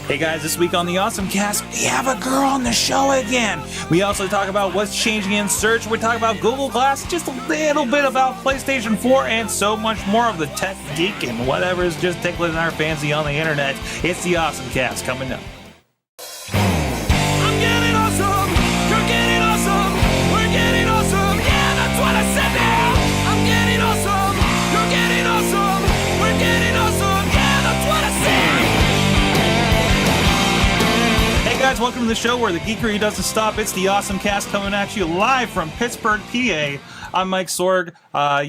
Hey guys, this week on the AwesomeCast, we have a girl on the show again. We also talk about what's changing in search. We talk about Google Glass, just a little bit about PlayStation 4, and so much more of the tech geek and whatever is just tickling our fancy on the internet. It's the AwesomeCast coming up. I'm getting awesome, you're getting awesome, we're getting awesome, yeah, that's what I said now. I'm getting awesome, you're getting awesome, we're getting awesome, yeah, that's what I said. Hey guys, welcome to the show where the geekery doesn't stop. It's the AwesomeCast coming at you live from Pittsburgh, PA. I'm Mike Sorg,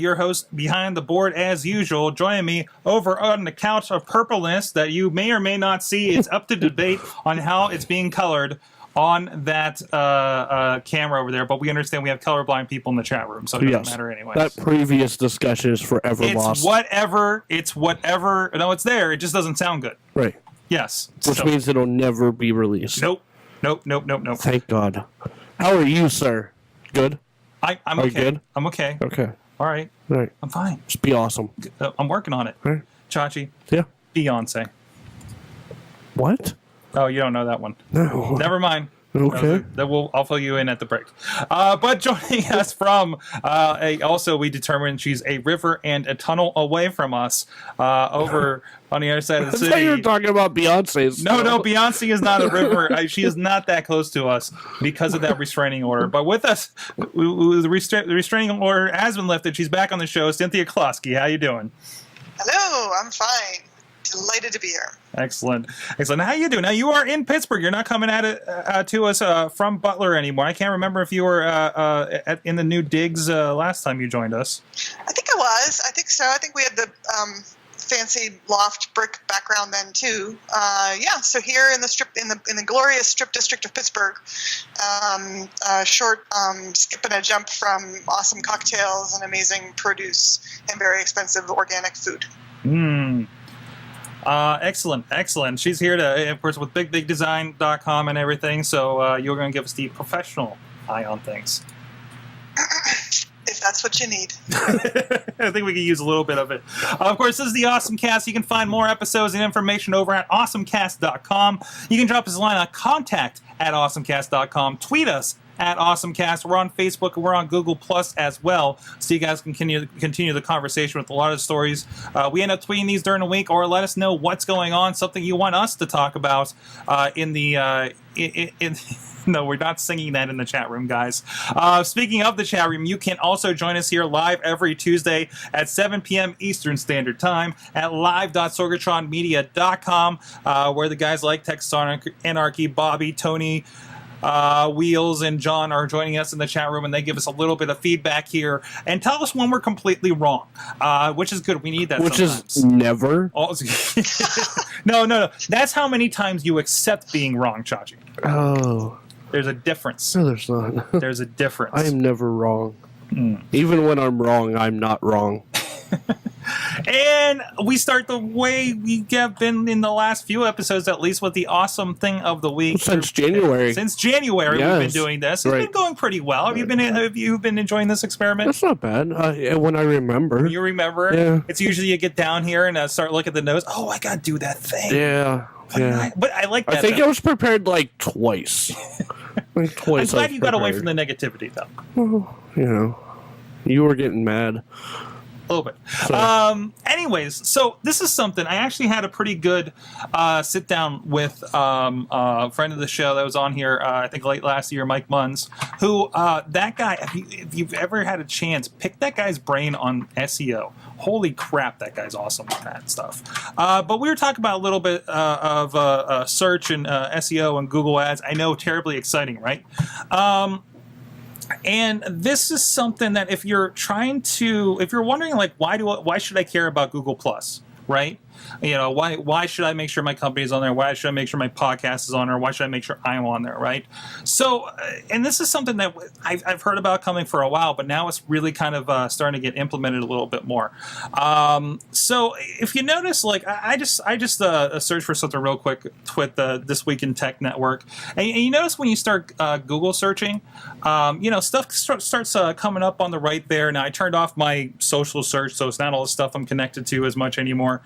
your host behind the board as usual. Joining me over on the couch of purpleness that you may or may not see. It's up to debate on how it's being colored on that camera over there, but we understand we have colorblind people in the chat room, so it doesn't matter anyway. That previous discussion is forever lost. It's whatever. No, it's there. It just doesn't sound good. Right. Yes. Which means it'll never be released. Nope. Thank God. How are you, sir? Good? I'm are okay. You good? I'm okay. Okay. All right. I'm fine. Just be awesome. I'm working on it. Right. Chachi. Yeah. Beyonce. What? Oh, you don't know that one. No. Never mind. Okay. I'll fill you in at the break. But joining us from, also we determined she's a river and a tunnel away from us, over on the other side of the I city. thought you were talking about Beyonce's. No, Beyonce is not a river. She is not that close to us because of that restraining order. But with us, the restraining order has been lifted. She's back on the show. Cynthia Closkey, how you doing? Hello, I'm fine. Delighted to be here. Excellent. How you doing? Now you are in Pittsburgh. You're not coming at it to us from Butler anymore. I can't remember if you were in the new digs last time you joined us. I think I was. I think so. I think we had the fancy loft brick background then too. So here in the strip, in the glorious Strip District of Pittsburgh, short skip and a jump from awesome cocktails and amazing produce and very expensive organic food. Excellent. She's here to, of course, with BigBigDesign.com and everything. So you're going to give us the professional eye on things. If that's what you need. I think we could use a little bit of it. Of course, this is the AwesomeCast. You can find more episodes and information over at AwesomeCast.com. You can drop us a line on contact@AwesomeCast.com. Tweet us at AwesomeCast. We're on Facebook and we're on Google Plus as well, so you guys can continue the conversation with a lot of stories. We end up tweeting these during the week, or let us know what's going on, something you want us to talk about in the No, we're not singing that in the chat room, guys. Speaking of the chat room, you can also join us here live every Tuesday at 7 p.m. Eastern Standard Time at live.sorgatronmedia.com, where the guys like Texas Anarchy, Bobby, Tony, Wheels, and John are joining us in the chat room, and they give us a little bit of feedback here and tell us when we're completely wrong, which is good. We need that sometimes. Is never. No. That's how many times you accept being wrong, Chachi. Oh. There's a difference. No, there's not. There's a difference. I am never wrong. Even when I'm wrong, I'm not wrong. And we start the way we have been in the last few episodes, at least, with the awesome thing of the week. Since January. We've been doing this. It's been going pretty well. Have you been enjoying this experiment? That's not bad. When I remember. You remember? Yeah. It's usually you get down here and start looking at the notes. Oh, I got to do that thing. Yeah. But I like that. I think I was prepared like twice. I'm glad you got away from the negativity, though. Well, you were getting mad. A little bit. Anyways, so this is something I actually had a pretty good sit down with a friend of the show that was on here, I think late last year, Mike Munns, who that guy, if you've ever had a chance, pick that guy's brain on SEO. Holy crap, that guy's awesome with that stuff. But we were talking about a little bit of search and SEO and Google Ads. I know, terribly exciting, right? And this is something that if you're wondering, like, why should I care about Google Plus, right? Why should I make sure my company is on there? Why should I make sure my podcast is on there? Why should I make sure I'm on there, right? So, and this is something that I've heard about coming for a while, but now it's really kind of starting to get implemented a little bit more. So if you notice, like, I just searched for something real quick with This Week in Tech Network, and you notice when you start Google searching, stuff starts coming up on the right there. Now I turned off my social search, so it's not all the stuff I'm connected to as much anymore.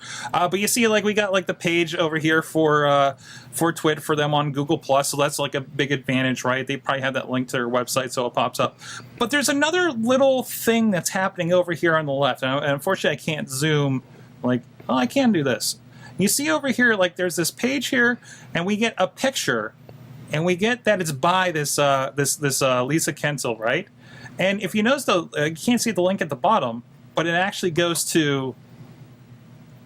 But you see, like, we got like the page over here for Twit for them on Google Plus, so that's like a big advantage, right? They probably have that link to their website, so it pops up. But there's another little thing that's happening over here on the left, and unfortunately, I can't zoom. Like, oh, I can do this. You see over here, like, there's this page here, and we get a picture, and we get that it's by this Lisa Kensel, right? And if you notice, you can't see the link at the bottom, but it actually goes to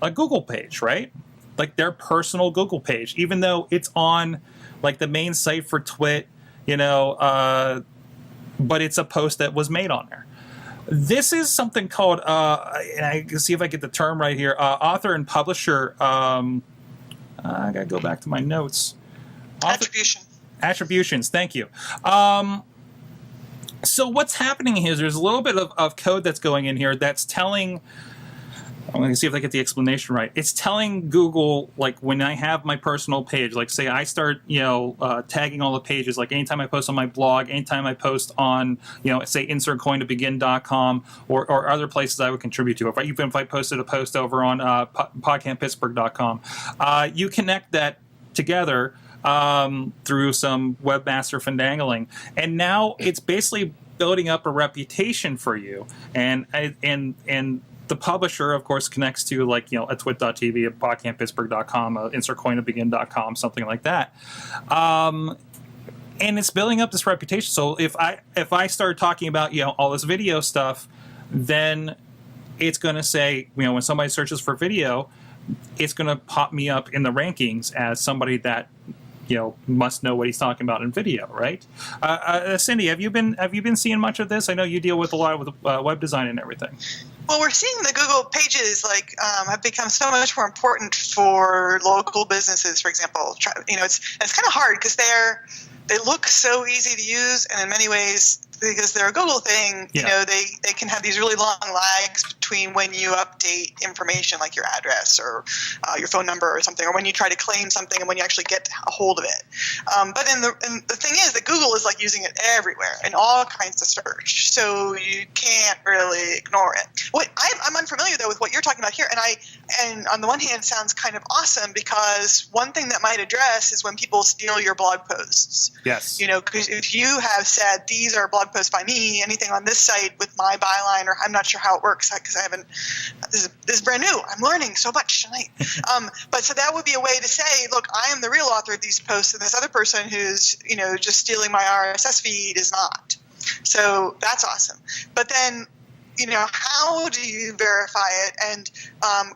a Google page, right? Like their personal Google page, even though it's on like the main site for Twit, but it's a post that was made on there. This is something called, and I can see if I get the term right here, author and publisher. I gotta go back to my notes. Attributions, thank you. So what's happening here is there's a little bit of code that's going in here that's telling, I'm going to see if I get the explanation right. It's telling Google, like, when I have my personal page, like, say I start, tagging all the pages, like anytime I post on my blog, anytime I post on, say insertcointobegin.com or other places I would contribute to. Even if I posted a post over on podcastpittsburgh.com, you connect that together through some webmaster finagling, and now it's basically building up a reputation for you, and the publisher, of course, connects to like a twit.tv, a podcastpittsburgh.com, a insertcointobegin.com, something like that, and it's building up this reputation. So if I start talking about all this video stuff, then it's going to say when somebody searches for video, it's going to pop me up in the rankings as somebody that must know what he's talking about in video, right? Cindy, have you been seeing much of this? I know you deal with a lot with web design and everything. Well, we're seeing the Google pages have become so much more important for local businesses, for example. It's kind of hard because they look so easy to use, and in many ways, because they're a Google thing, they can have these really long lags between when you update information like your address or your phone number or something, or when you try to claim something and when you actually get a hold of it. But the thing is that Google is like using it everywhere in all kinds of search, so you can't really ignore it. I'm unfamiliar though with what you're talking about here, and on the one hand, it sounds kind of awesome because one thing that might address is when people steal your blog posts. Yes. Because if you have said these are blog posts by me, anything on this site with my byline, or I'm not sure how it works because I haven't. This is brand new. I'm learning so much tonight. But so that would be a way to say, look, I am the real author of these posts, and this other person who's just stealing my RSS feed is not. So that's awesome. But then, how do you verify it? And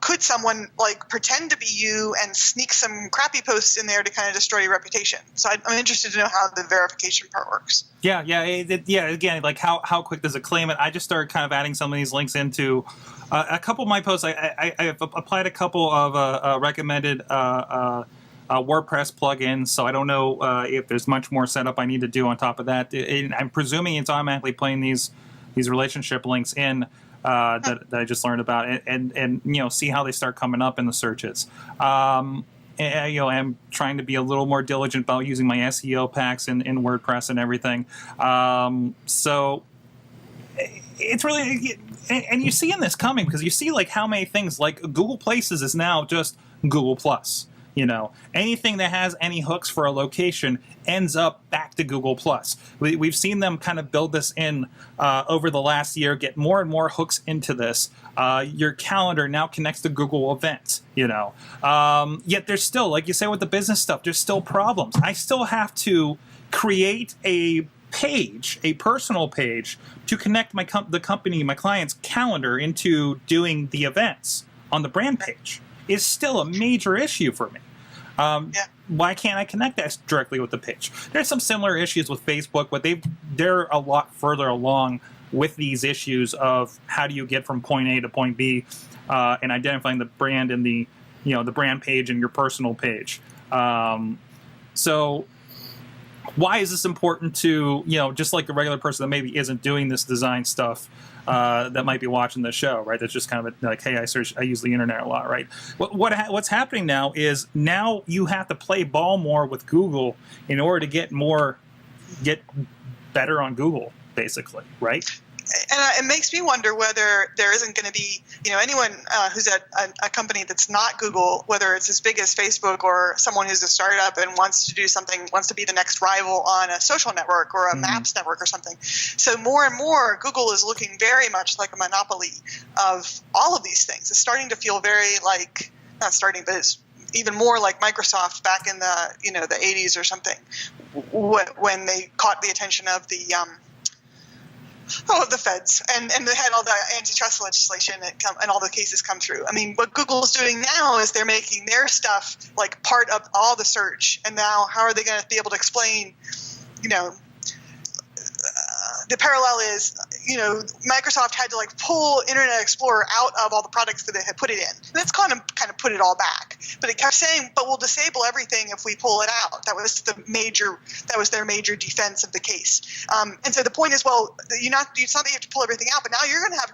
could someone pretend to be you and sneak some crappy posts in there to kind of destroy your reputation? So I'm interested to know how the verification part works. Yeah. Again, like how quick does it claim it? I just started kind of adding some of these links into a couple of my posts. I've applied a couple of recommended WordPress plugins, so I don't know if there's much more setup I need to do on top of that. I'm presuming it's automatically playing these relationship links in that I just learned about, and see how they start coming up in the searches. I'm trying to be a little more diligent about using my SEO packs in WordPress and everything. So it's really, and you see in this coming because you see how many things like Google Places is now just Google Plus. Anything that has any hooks for a location ends up back to Google Plus. We've seen them kind of build this in over the last year, get more and more hooks into this. Your calendar now connects to Google Events, Yet there's still, like you say with the business stuff, there's still problems. I still have to create a page, a personal page, to connect my client's calendar into doing the events on the brand page. Is still a major issue for me. Why can't I connect that directly with the page? There's some similar issues with Facebook, but they're a lot further along with these issues of how do you get from point A to point B, and identifying the brand and the brand page and your personal page. So why is this important to just like the regular person that maybe isn't doing this design stuff? That might be watching the show, right? That's just kind of like, hey, I use the internet a lot, right? What's happening now is you have to play ball more with Google in order to get better on Google, basically, right? it makes me wonder whether there isn't going to be, anyone who's at a company that's not Google, whether it's as big as Facebook or someone who's a startup and wants to do something, wants to be the next rival on a social network or a Maps network or something. So more and more, Google is looking very much like a monopoly of all of these things. It's starting to feel very like, not starting, but it's even more like Microsoft back in the, the 80s or something, when they caught the attention of the feds, and they had all the antitrust legislation and all the cases come through. I mean, what Google's doing now is they're making their stuff like part of all the search, and now how are they going to be able to explain, the parallel is, Microsoft had to like pull Internet Explorer out of all the products that they had put it in. And that's kind of put it all back. But it kept saying, but we'll disable everything if we pull it out. That was their major defense of the case. And so the point is, well, it's not that you have to pull everything out, but now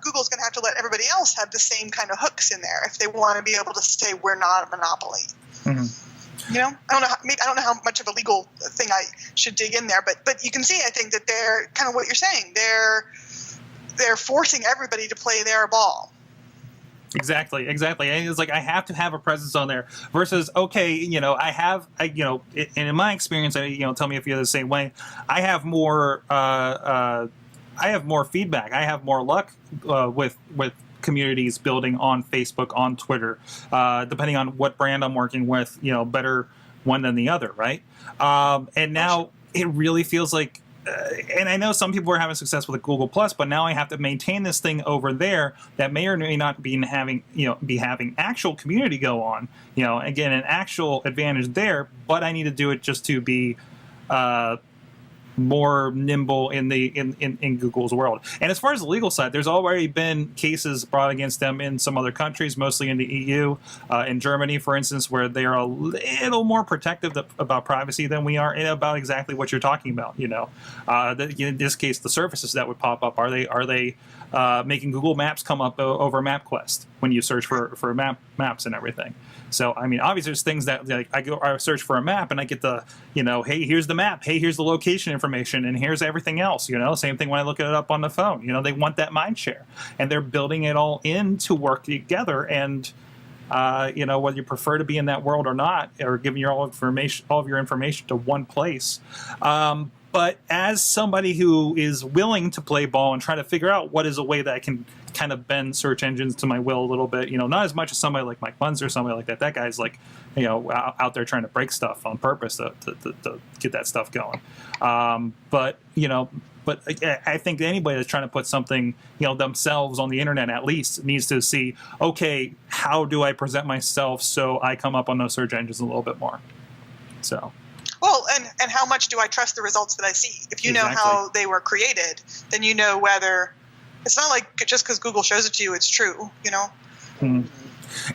Google's going to have to let everybody else have the same kind of hooks in there if they want to be able to say we're not a monopoly. Mm-hmm. I don't know how much of a legal thing I should dig in there, but you can see, I think, that they're kind of what you're saying. They're forcing everybody to play their ball. Exactly. And it's like I have to have a presence on there versus I have and in my experience, tell me if you're the same way. I have more feedback. I have more luck with communities building on Facebook, on Twitter, depending on what brand I'm working with, better one than the other, right? And now it really feels like, and I know some people are having success with Google Plus, but now I have to maintain this thing over there that may or may not be having actual community go on, again, an actual advantage there, but I need to do it just to be more nimble in Google's world. And as far as the legal side, there's already been cases brought against them in some other countries, mostly in the EU, in Germany, for instance, where they are a little more protective about privacy than we are, and about exactly what you're talking about. In this case, the services that would pop up, are they making Google Maps come up over MapQuest when you search for maps and everything? So, I mean, obviously there's things that like I search for a map and I get the, hey, here's the map. Hey, here's the location information. And here's everything else, Same thing when I look it up on the phone. They want that mind share. And they're building it all in to work together. And, whether you prefer to be in that world or not, or giving all of your information to one place. But as somebody who is willing to play ball and try to figure out what is a way that I can kind of bend search engines to my will a little bit, not as much as somebody like Mike Munz or somebody like that. That guy's like, out there trying to break stuff on purpose to get that stuff going. But I think anybody that's trying to put something, themselves on the internet at least needs to see, okay, how do I present myself so I come up on those search engines a little bit more? So. Well, and how much do I trust the results that I see? If you know how they were created, then you know whether it's not like just because Google shows it to you, it's true, Hmm.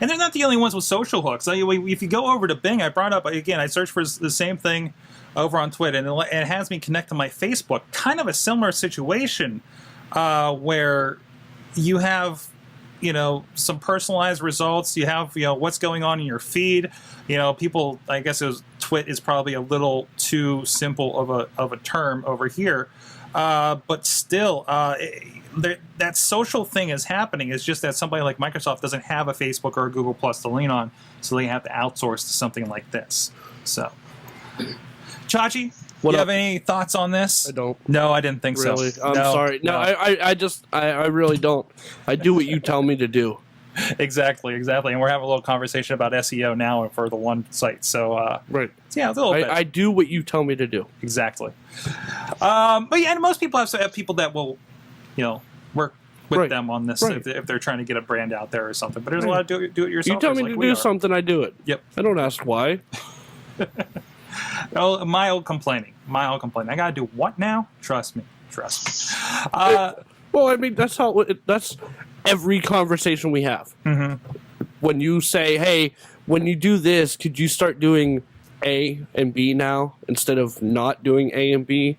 And they're not the only ones with social hooks. If you go over to Bing, I brought up, again, I searched for the same thing over on Twitter, and it has me connect to my Facebook. Kind of a similar situation where you have some personalized results. You have what's going on in your feed. People, I guess twit is probably a little too simple of a term over here, but still, that social thing is happening. It's just that somebody like Microsoft doesn't have a Facebook or a Google Plus to lean on, so they have to outsource to something like this. So, Chachi, do you have any thoughts on this? I don't. No, I didn't think really? so. I'm sorry. No, I really don't. I do what you tell me to do. Exactly. And we're having a little conversation about SEO now for the one site. So, right. Yeah, a little bit. I do what you tell me to do. Exactly. But yeah, and most people have people that will, work with them on this if they're trying to get a brand out there or something. But there's a lot of do-it-yourself. You tell me to do something, I do it. Yep. I don't ask why. Oh, my old complaining. I gotta do what now? Trust me. Well, I mean, that's every conversation we have. Mm-hmm. When you say, hey, when you do this, could you start doing A and B now instead of not doing A and B?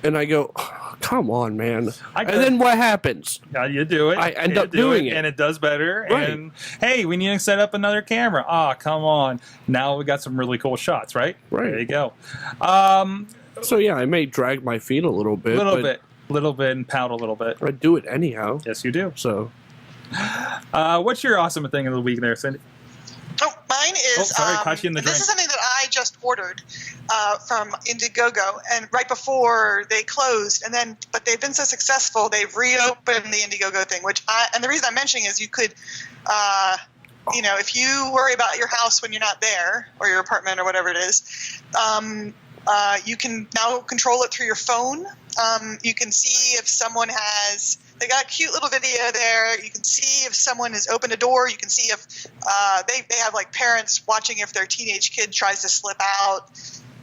And I go, oh, come on, man. And then what happens? Yeah, you do it. I end up doing it. And it does better. Right. And, hey, we need to set up another camera. Oh, come on. Now we got some really cool shots, right? Right. There you go. So, yeah, I may drag my feet a little bit. A little bit and pout a little bit. I do it anyhow. Yes, you do. So, What's your awesome thing of the week there, Cindy? Oh, mine is. sorry, caught you in the this drink. is something that I just ordered from Indiegogo, and right before they closed, but they've been so successful, they've reopened the Indiegogo thing. And the reason I'm mentioning is you could, if you worry about your house when you're not there, or your apartment or whatever it is, you can now control it through your phone. You can see if someone has. They got a cute little video there. You can see if someone has opened a door. You can see if they have like parents watching if their teenage kid tries to slip out.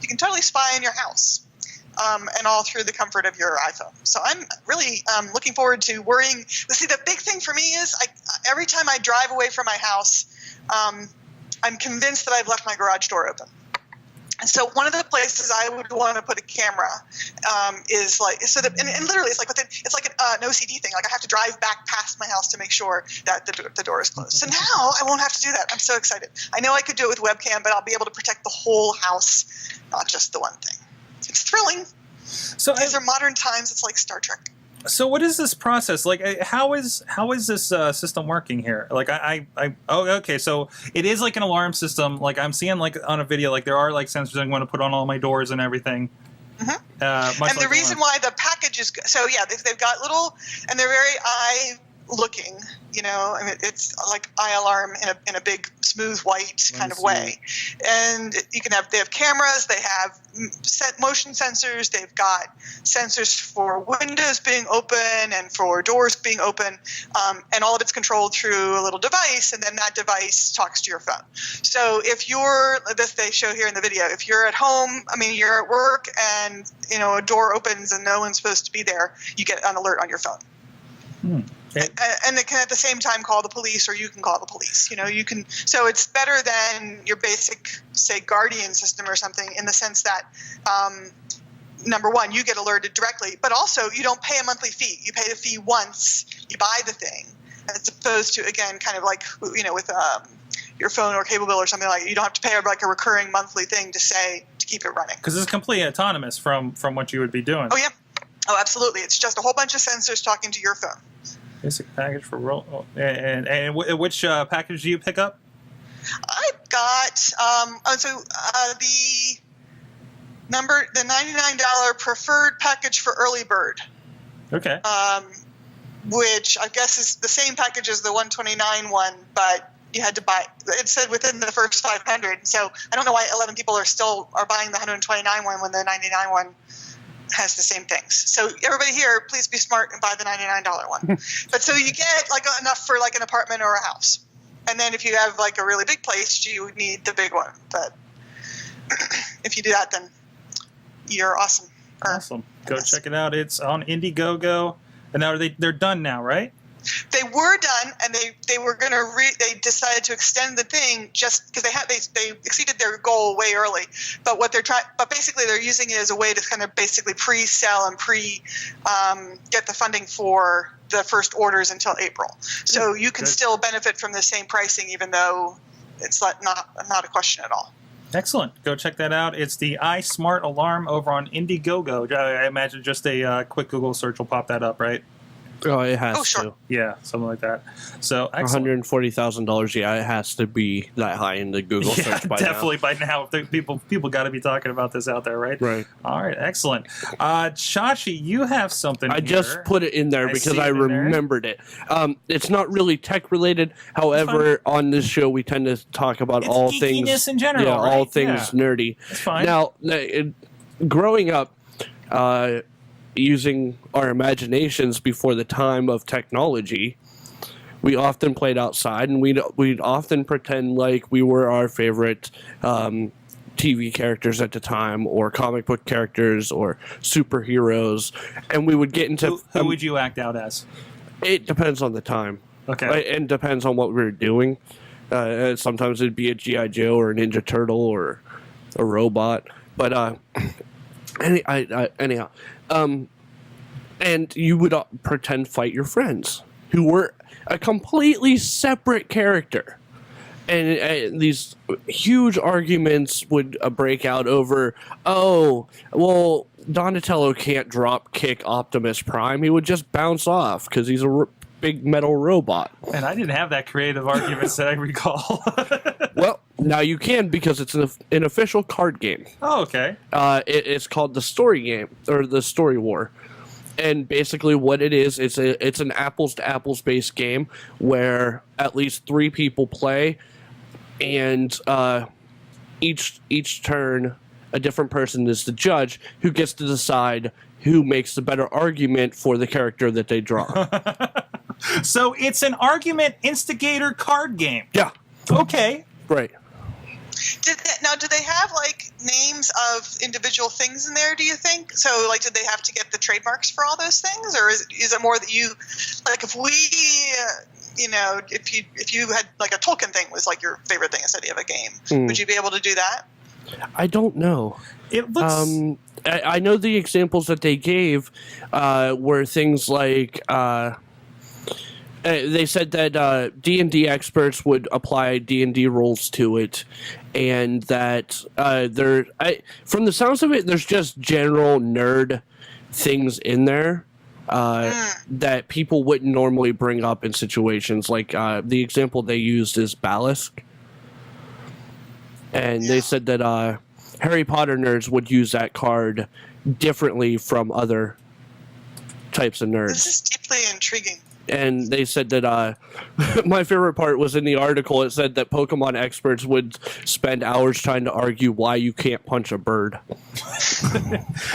You can totally spy in your house, and all through the comfort of your iPhone. So I'm really looking forward to worrying. See, the big thing for me is every time I drive away from my house, I'm convinced that I've left my garage door open. And so one of the places I would want to put a camera is like, so that, and literally it's like it's like an OCD thing. Like I have to drive back past my house to make sure that the door is closed. So now I won't have to do that. I'm so excited. I know I could do it with webcam, but I'll be able to protect the whole house, not just the one thing. It's thrilling. So These are modern times. It's like Star Trek. So what is this process like? How is this system working here? Like okay, so it is like an alarm system. Like I'm seeing like on a video, like there are like sensors I want to put on all my doors and everything. Mm-hmm. And like the reason why the package is so they've got little, and they're very eye looking. I mean, it's like iAlarm in a big smooth white kind of way, and they have cameras, they have motion sensors, they've got sensors for windows being open and for doors being open, and all of it's controlled through a little device, and then that device talks to your phone. So if they show here in the video, if you're at home, you're at work, and a door opens and no one's supposed to be there, you get an alert on your phone. Okay. And it can at the same time call the police, or you can call the police. You can. So it's better than your basic, say, Guardian system or something, in the sense that, number one, you get alerted directly, but also you don't pay a monthly fee. You pay the fee once you buy the thing, as opposed to, again, kind of like with your phone or cable bill or something like that. You don't have to pay like a recurring monthly thing to keep it running. Because it's completely autonomous from what you would be doing. Oh yeah. Oh, absolutely. It's just a whole bunch of sensors talking to your phone. Basic package for roll. And which package do you pick up? I got the $99 preferred package for early bird. Okay. Which I guess is the same package as the $129 one, but you had to buy. It said within the first 500. So I don't know why 11 people are buying the $129 one when the $99 one has the same things. So everybody here, please be smart and buy the $99 one. But so you get like enough for like an apartment or a house. And then if you have like a really big place, you would need the big one. But if you do that, then you're awesome. Awesome. Go check it out. It's on Indiegogo. And now they're done now, right? They were done, and they were going to they decided to extend the thing just because they exceeded their goal way early. But basically they're using it as a way to kind of basically pre-sell and get the funding for the first orders until April. So you can still benefit from the same pricing, even though it's not a question at all. Excellent. Go check that out. It's the iSmartAlarm over on Indiegogo. I imagine just a quick Google search will pop that up, right? Oh, it has sure. to. Yeah, something like that. So $140,000. Yeah, it has to be that high in the Google search by definitely by now. People got to be talking about this out there, right? Right. All right, excellent. Chachi, you have something. I just put it in there because I remembered it. It's not really tech related. However, on this show we tend to talk about all things in general. Yeah, right? all things nerdy. That's fine. Now, growing up. Using our imaginations before the time of technology, we often played outside, and we'd often pretend like we were our favorite TV characters at the time, or comic book characters, or superheroes, and we would get into... Who would you act out as? It depends on the time. Okay. And depends on what we were doing. Sometimes it'd be a G.I. Joe or a Ninja Turtle or a robot, but... anyhow, and you would pretend fight your friends who were a completely separate character, and these huge arguments would break out over, oh, well, Donatello can't drop kick Optimus Prime. He would just bounce off because he's a big metal robot. And I didn't have that creative arguments that I recall. Well, now you can because it's an official card game. Oh, okay. It's called the Story Game, or the Story War. And basically what it is, it's an apples-to-apples based game where at least 3 people play, and each turn a different person is the judge who gets to decide who makes the better argument for the character that they draw. So it's an argument instigator card game. Yeah. Okay. Right. Do they have like names of individual things in there? Do you think so? Like, did they have to get the trademarks for all those things, or is it more that you, like, if we, if you had like a Tolkien thing was like your favorite thing instead of a game, would you be able to do that? I don't know. It looks. I know the examples that they gave were things like. They said that D&D experts would apply D&D rules to it, and that from the sounds of it, there's just general nerd things in there that people wouldn't normally bring up in situations. Like the example they used is Ballast, and they said that Harry Potter nerds would use that card differently from other types of nerds. This is deeply intriguing. And they said that my favorite part was in the article. It said that Pokemon experts would spend hours trying to argue why you can't punch a bird.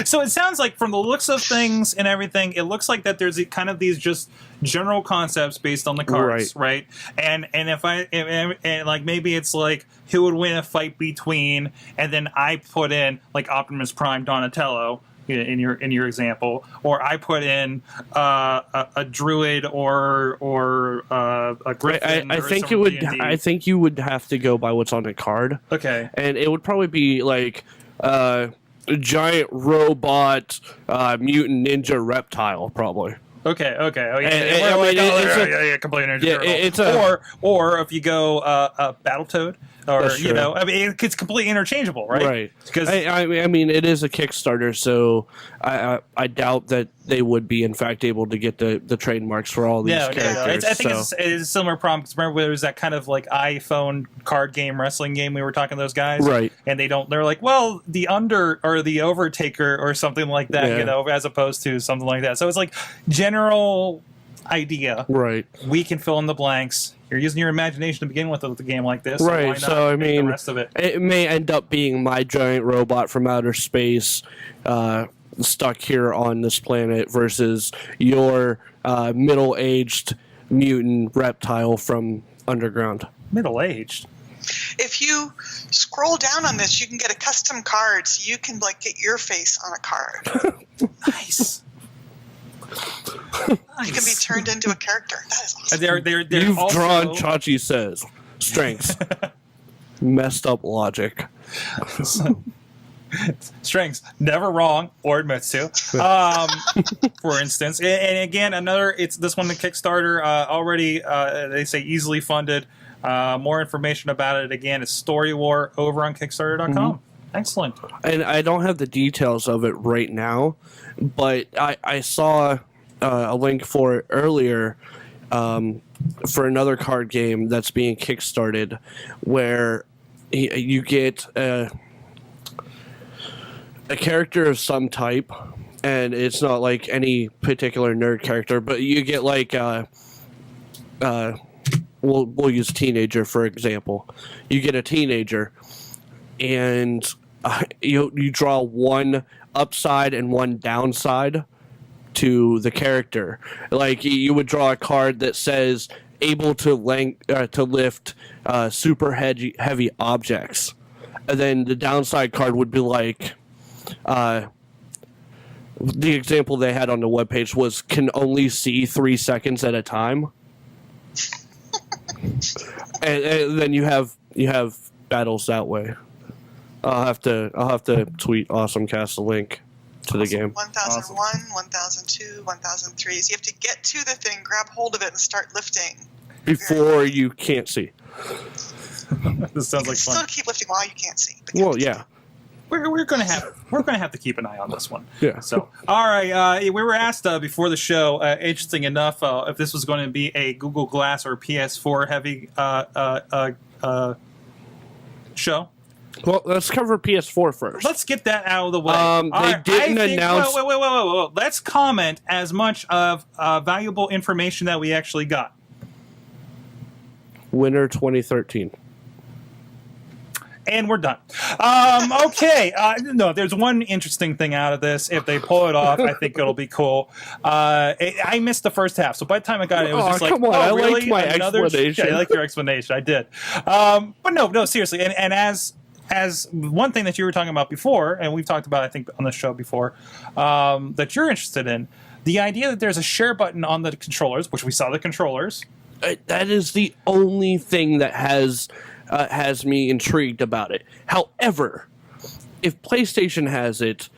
So it sounds like, from the looks of things and everything, it looks like that there's kind of these just general concepts based on the cards, right? And if and like maybe it's like who would win a fight between, and then I put in like Optimus Prime, Donatello. In your example, or I put in a druid or a griffin. I think it would. D&D. I think you would have to go by what's on the card. Okay, and it would probably be like a giant robot, mutant ninja reptile, probably. Okay. Oh yeah, complete energy. Or if you go Battletoad. Or, it's completely interchangeable, right? Right. Because I mean, it is a Kickstarter, so I doubt that they would be, in fact, able to get the trademarks for all these characters. I think it's a similar problem. Because remember, there was that kind of like iPhone card game, wrestling game we were talking to those guys? Right. And they're like, well, the Under or the Overtaker or something like that, as opposed to something like that. So it's like general idea. Right. We can fill in the blanks. You're using your imagination to begin with a game like this. Right, so I mean, the rest of it may end up being my giant robot from outer space stuck here on this planet versus your middle-aged mutant reptile from underground. Middle-aged? If you scroll down on this, you can get a custom card, so you can like get your face on a card. Nice. You can be turned into a character. That is awesome. They're You've also drawn, Chachi says. Strengths. Messed up logic. Strengths, never wrong or admits to. For instance, and again, it's this one, the Kickstarter, already, they say easily funded. More information about it, again, is Story War over on Kickstarter.com. Mm-hmm. Excellent. And I don't have the details of it right now, but I saw a link for it earlier for another card game that's being kickstarted, where you get a character of some type, and it's not like any particular nerd character, but you get like we'll use teenager for example. You get a teenager, and you draw one upside and one downside to the character. Like you would draw a card that says able to lift super heavy objects, and then the downside card would be like the example they had on the webpage was can only see 3 seconds at a time. and then you have battles that way. I'll have to tweet AwesomeCast a link to the game. 1001, 1002, 1003. So you have to get to the thing, grab hold of it, and start lifting. Before you can't see. This sounds You like can fun. still keep lifting while you can't see. But Well, yeah. We're gonna have to keep an eye on this one. Yeah. So, all right. We were asked before the show, interesting enough, if this was going to be a Google Glass or PS4 heavy show. Well, let's cover PS4 first. Let's get that out of the way. Didn't announce. Wait. Let's comment as much of valuable information that we actually got. Winter 2013. And we're done. Okay. No, there's one interesting thing out of this. If they pull it off, I think it'll be cool. I missed the first half, so by the time I got it, it was just like, come on. oh, I really? liked my Another? explanation. Yeah, I like your explanation. I did. But no, seriously. And as one thing that you were talking about before, and we've talked about, I think, on the show before, that you're interested in, the idea that there's a share button on the controllers, which we saw the controllers. That is the only thing that has me intrigued about it. However, if PlayStation has it,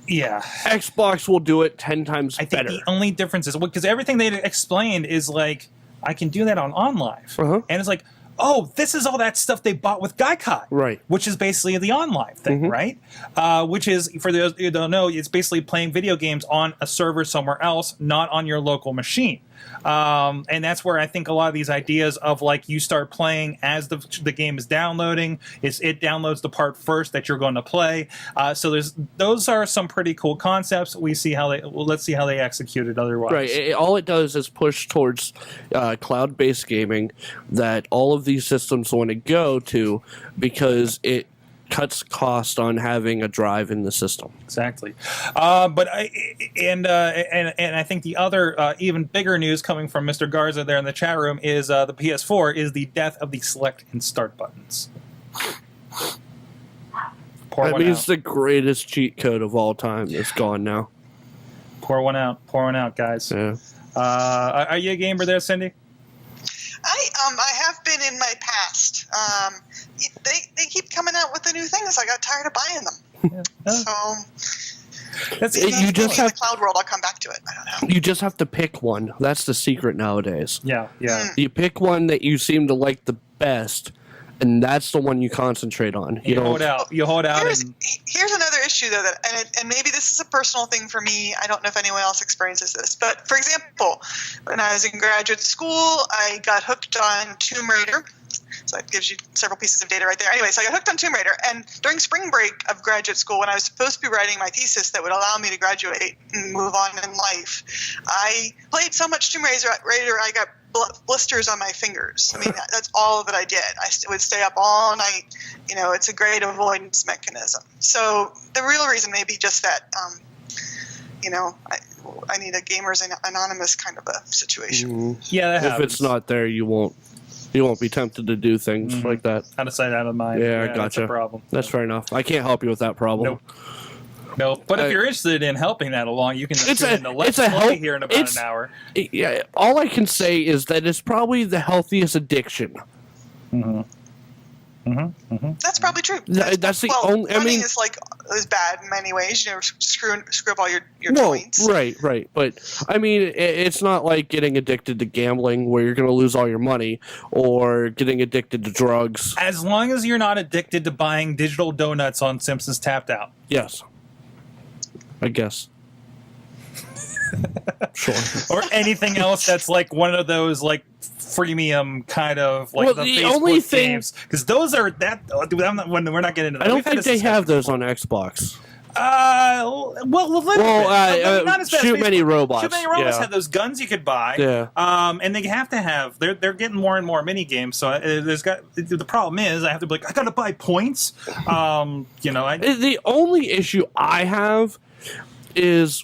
Yeah. Xbox will do it 10 times I think better. the only difference is because everything they explained is like, I can do that on OnLive. Uh-huh. And it's like, oh, this is all that stuff they bought with Gaikai. Right. Which is basically the OnLive thing, right? Which is, for those who don't know, it's basically playing video games on a server somewhere else, not on your local machine. And that's where I think a lot of these ideas of like you start playing as the game is downloading, it downloads the part first that you're going to play. So those are some pretty cool concepts. Let's see how they execute it otherwise. Right. All it does is push towards cloud-based gaming that all of these systems want to go to because it cuts cost on having a drive in the system. Exactly. But I think the other even bigger news coming from Mr. Garza there in the chat room is the PS4 is the death of the select and start buttons. That means the greatest cheat code of all time is gone now. Pour one out, guys. Yeah. Are you a gamer there, Cindy? I have been in my past. They keep coming out with the new things. I got tired of buying them. So That's You maybe just in have- the cloud world. I'll come back to it. I don't know. You just have to pick one. That's the secret nowadays. yeah. You pick one that you seem to like the best, and that's the one you concentrate on. You hold out. Here's another issue though and maybe this is a personal thing for me. I don't know if anyone else experiences this, but for example, when I was in graduate school, I got hooked on Tomb Raider. So that gives you several pieces of data right there. Anyway, so I got hooked on Tomb Raider, and during spring break of graduate school, when I was supposed to be writing my thesis that would allow me to graduate and move on in life, I played so much Tomb Raider I got blisters on my fingers. I mean, that's all that I did. I would stay up all night. You know, it's a great avoidance mechanism. So the real reason may be just that, I need a Gamers Anonymous kind of a situation. Yeah, that If happens. it's not there, you won't be tempted to do things like that. Out of sight, out of mind. Yeah, That's gotcha. a problem. That's fair enough. I can't help you with that problem. Nope. But if you're interested in helping that along, you can tune in to Let's it's a Play help- here in about it's- an hour. Yeah, all I can say is that it's probably the healthiest addiction. That's probably true. That's the only. I running mean, is bad in many ways. You know, screw up all your well, joints. right. But I mean, it's not like getting addicted to gambling where you're going to lose all your money, or getting addicted to drugs. As long as you're not addicted to buying digital donuts on Simpsons Tapped Out. Yes, I guess. Sure. Or anything else that's like one of those like freemium kind of like Well, the the Facebook only thing- games, because those are that. We're not getting into that. I don't We've had think this they have discussion those before. on Xbox. Not as bad as Shoot Many Facebook. Robots. Shoot Many Robots Yeah. have those guns you could buy. Yeah. And they have to have. They're getting more and more mini games. So the problem is I have to be like, I gotta buy points. The only issue I have is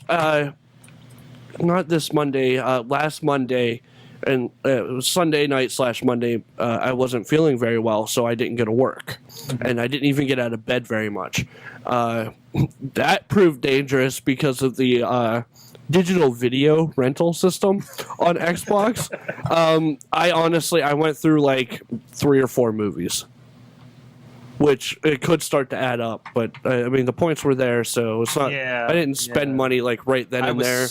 not this Monday, last Monday, and it was Sunday night / Monday. I wasn't feeling very well, so I didn't go to work, and I didn't even get out of bed very much. That proved dangerous because of the digital video rental system on Xbox. I went through like 3 or 4 movies, which it could start to add up, but I mean the points were there, so it's not. Yeah, I didn't spend money like right then and there.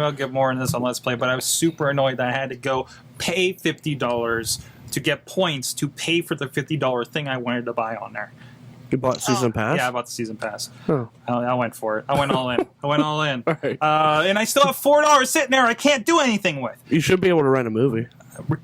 I'll get more on this on Let's Play, but I was super annoyed that I had to go pay $50 to get points to pay for the $50 thing I wanted to buy on there. You bought season pass? Yeah, I bought the season pass. Oh. I went for it. I went all in. All right. And I still have $4 sitting there I can't do anything with. You should be able to rent a movie.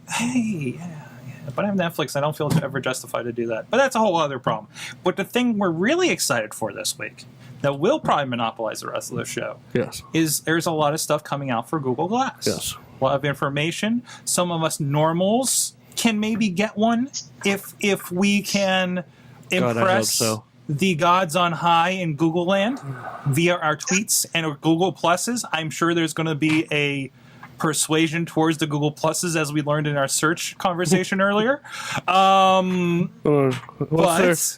Hey, yeah. But I have Netflix. I don't feel ever justified to do that. But that's a whole other problem. But the thing we're really excited for this week, that will probably monopolize the rest of the show, Yes. is there's a lot of stuff coming out for Google Glass. Yes. A lot of information. Some of us normals can maybe get one if we can God, impress I hope so. the gods on high in Google land via our tweets and our Google Pluses. I'm sure there's going to be a persuasion towards the Google Pluses, as we learned in our search conversation earlier. What's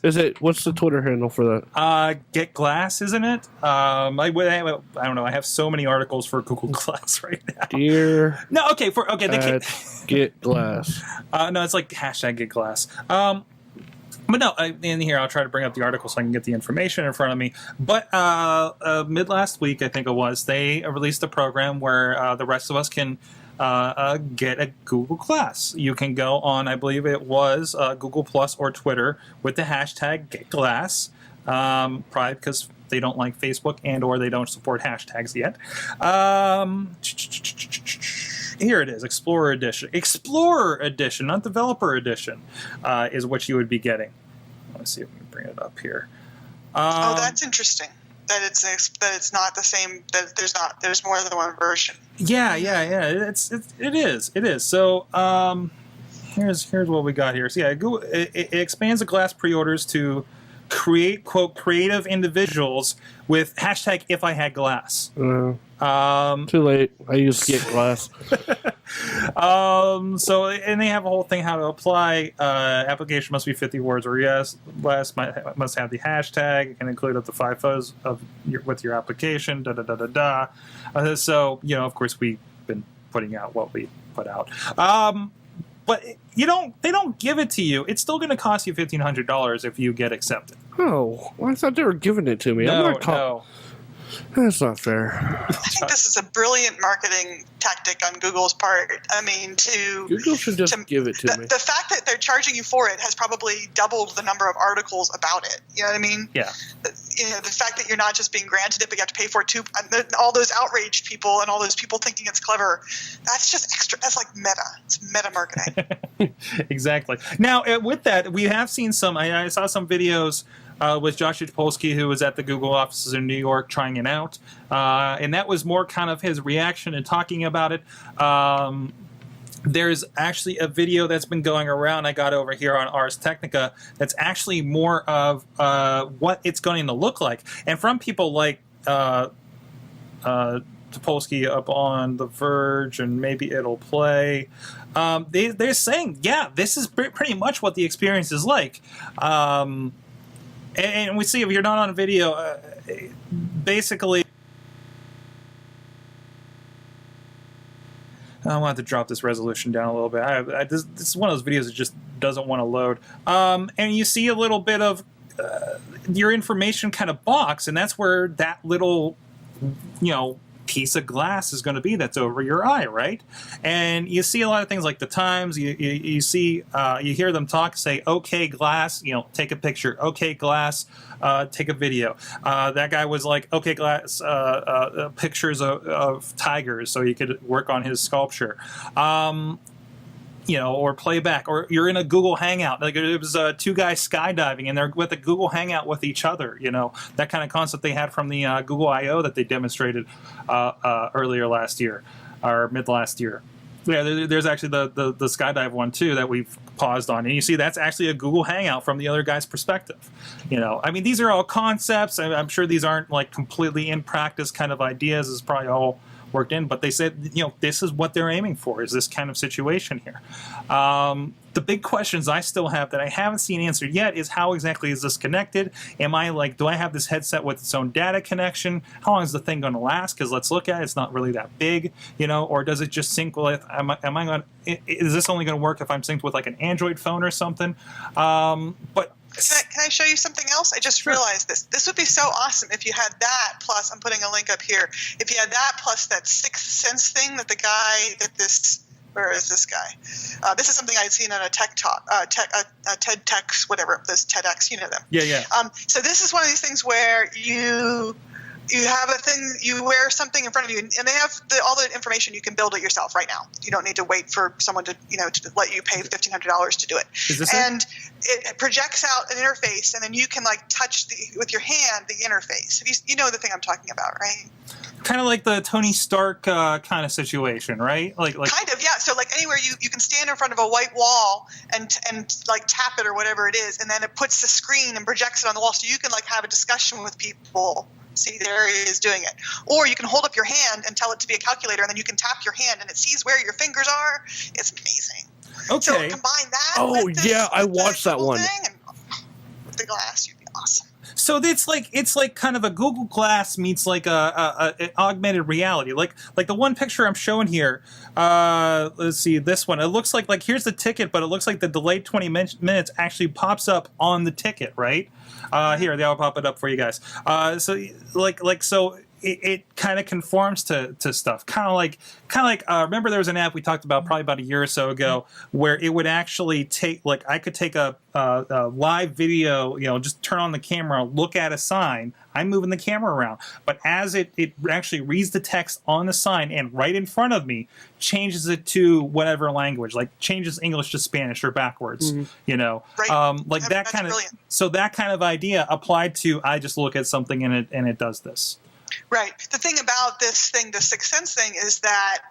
the Twitter handle for that? Get Glass, isn't it? I don't know. I have so many articles for Google Glass right now. Dear No, okay. Get Glass. No, it's like hashtag Get Glass. But no, in here I'll try to bring up the article so I can get the information in front of me. But mid last week, I think it was, they released a program where the rest of us can get a Google Glass. You can go on, I believe it was Google Plus or Twitter with the hashtag Get Glass, probably because they don't like Facebook and or they don't support hashtags yet. Here it is, Explorer Edition. Explorer Edition, not Developer Edition, is what you would be getting. Let's see if we can bring it up here. That's interesting. That it's not the same. That there's more than one version. Yeah. It is. So here's what we got here. So yeah, Google it expands the Glass pre-orders to create, quote, creative individuals with hashtag If I Had Glass. Too late. I used Get Glass. So, and they have a whole thing how to apply. Application must be 50 words or yes. Glass must have the hashtag. It can include up to 5 photos with your application. So, of course, we've been putting out what we put out. But they don't give it to you. It's still going to cost you $1,500 if you get accepted. Oh, well, I thought they were giving it to me. No. That's not fair. I think this is a brilliant marketing tactic on Google's part. I mean, Google should just give it to me. The fact that they're charging you for it has probably doubled the number of articles about it. You know what I mean? Yeah. The fact that you're not just being granted it, but you have to pay for it too. All those outraged people and all those people thinking it's clever. That's just extra. That's like meta. It's meta marketing. Exactly. Now, with that, we have seen some. I saw some videos. With Josh Closkey, who was at the Google offices in New York trying it out. And that was more kind of his reaction and talking about it. There's actually a video that's been going around I got over here on Ars Technica that's actually more of what it's going to look like. And from people like Topolsky up on The Verge and maybe It'll Play, they're saying, yeah, this is pretty much what the experience is like. And we see, if you're not on a video, basically, I want to drop this resolution down a little bit. This is one of those videos that just doesn't want to load. And you see a little bit of your information kind of box, and that's where that little, piece of glass is going to be that's over your eye, right? And you see a lot of things like the Times. You see, you hear them talk, say, "Okay, Glass, take a picture. Okay, Glass, take a video." That guy was like, "Okay, Glass, pictures of tigers, so you could work on his sculpture." Or playback, or you're in a Google Hangout. Like it was 2 guys skydiving, and they're with a Google Hangout with each other. That kind of concept they had from the Google I/O that they demonstrated earlier last year, or mid last year. Yeah, there's actually the skydive one too that we've paused on, and you see that's actually a Google Hangout from the other guy's perspective. I mean, these are all concepts. I'm sure these aren't like completely in practice kind of ideas. It's probably all worked in, but they said, this is what they're aiming for, is this kind of situation here. The big questions I still have that I haven't seen answered yet is how exactly is this connected? Do I have this headset with its own data connection? How long is the thing going to last? Because let's look at it, it's not really that big, or does it just sync with, is this only going to work if I'm synced with like an Android phone or something? But Can I show you something else? I just realized this. This would be so awesome if you had that, plus, I'm putting a link up here, if you had that plus that Sixth Sense thing that the guy that this Where is this guy? This is something I'd seen on a TED Techs, whatever, those TEDx, you know them. Yeah. So this is one of these things where you have a thing, you wear something in front of you, and they have all the information. You can build it yourself right now. You don't need to wait for someone to let you pay $1,500 to do it. Is this and it projects out an interface, and then you can like touch with your hand the interface. You know the thing I'm talking about, right? Kind of like the Tony Stark kind of situation, right? Like kind of, yeah. So like anywhere you can stand in front of a white wall and like tap it or whatever it is, and then it puts the screen and projects it on the wall, so you can like have a discussion with people. See, there he is doing it. Or you can hold up your hand and tell it to be a calculator, and then you can tap your hand and it sees where your fingers are. It's amazing. Okay. So combine that. Oh with this, yeah, I watched that one. With the glass, you'd be awesome. So it's like kind of a Google Glass meets like a augmented reality. Like the one picture I'm showing here. Let's see this one. It looks like here's the ticket, but it looks like the delayed 20 minutes actually pops up on the ticket, right? Here, I'll pop it up for you guys. So it kind of conforms to stuff. Kind of like remember there was an app we talked about probably about a year or so ago where it would actually take I could take a live video, just turn on the camera, look at a sign. I'm moving the camera around, but as it actually reads the text on the sign and right in front of me changes it to whatever language, like changes English to Spanish or backwards, Right. That kind of brilliant. So that kind of idea applied to I just look at something and it does this. Right. The thing about this thing, the Sixth Sense thing, is that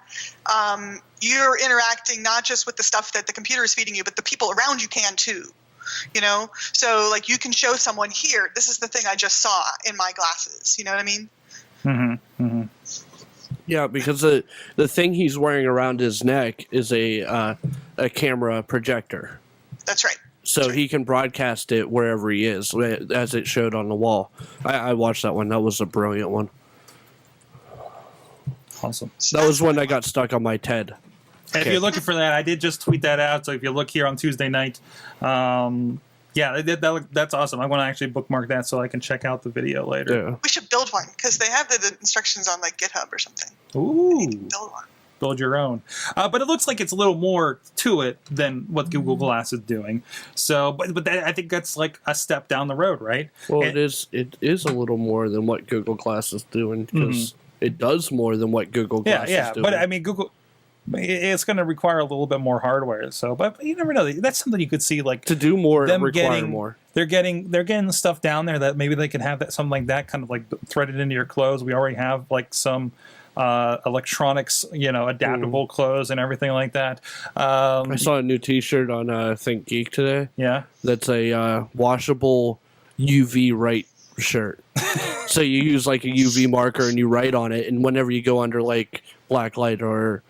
you're interacting not just with the stuff that the computer is feeding you, but the people around you can too. So like you can show someone here, this is the thing I just saw in my glasses. You know what I mean? Mm-hmm. Mm-hmm. Yeah, because the thing he's wearing around his neck is a camera projector. That's right. So he can broadcast it wherever he is, as it showed on the wall. I watched that one. That was a brilliant one. Awesome. That was when I got stuck on my TED. And if you're looking for that, I did just tweet that out. So if you look here on Tuesday night, that's awesome. I want to actually bookmark that so I can check out the video later. Yeah. We should build one because they have the instructions on like GitHub or something. Ooh. Build one. Build your own. But it looks like it's a little more to it than what Google Glass is doing. So, but I think that's like a step down the road, right? Well, it is a little more than what Google Glass is doing because it does more than what Google Glass is doing. But I mean, it's going to require a little bit more hardware. So, but you never know. That's something you could see, like to do more, them require more. They're getting the stuff down there that maybe they can have that something like that kind of like threaded into your clothes. We already have like some electronics, adaptable clothes and everything like that. I saw a new T-shirt on Think Geek today. Yeah, that's a washable UV write shirt. So you use like a UV marker and you write on it, and whenever you go under like black light or